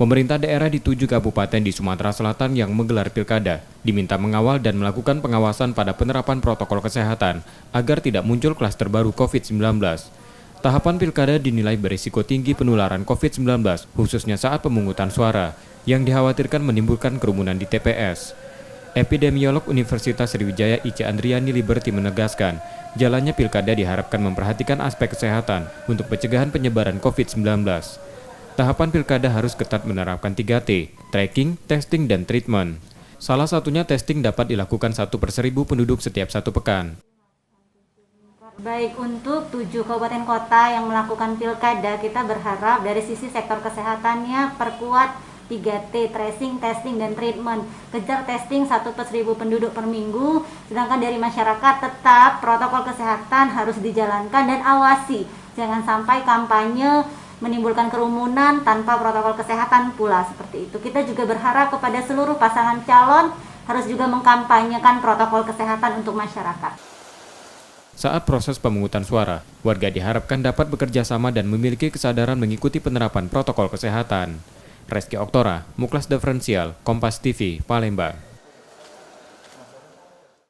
Pemerintah daerah di 7 kabupaten di Sumatera Selatan yang menggelar pilkada diminta mengawal dan melakukan pengawasan pada penerapan protokol kesehatan agar tidak muncul klaster baru COVID-19. Tahapan pilkada dinilai berisiko tinggi penularan COVID-19, khususnya saat pemungutan suara, yang dikhawatirkan menimbulkan kerumunan di TPS. Epidemiolog Universitas Sriwijaya Ica Andriani Liberty menegaskan, jalannya pilkada diharapkan memperhatikan aspek kesehatan untuk pencegahan penyebaran COVID-19. Tahapan pilkada harus ketat menerapkan 3T, tracking, testing, dan treatment. Salah satunya testing dapat dilakukan 1/1000 penduduk setiap 1 pekan. Baik, untuk 7 kabupaten kota yang melakukan pilkada, kita berharap dari sisi sektor kesehatannya perkuat 3T, tracing, testing, dan treatment. Kejar testing 1/1000 penduduk per minggu, sedangkan dari masyarakat tetap protokol kesehatan harus dijalankan dan awasi. Jangan sampai kampanye menimbulkan kerumunan tanpa protokol kesehatan pula, seperti itu. Kita juga berharap kepada seluruh pasangan calon harus juga mengkampanyekan protokol kesehatan untuk masyarakat. Saat proses pemungutan suara, warga diharapkan dapat bekerja sama dan memiliki kesadaran mengikuti penerapan protokol kesehatan. Reski Oktora, Muklas Diferensial, Kompas TV, Palembang.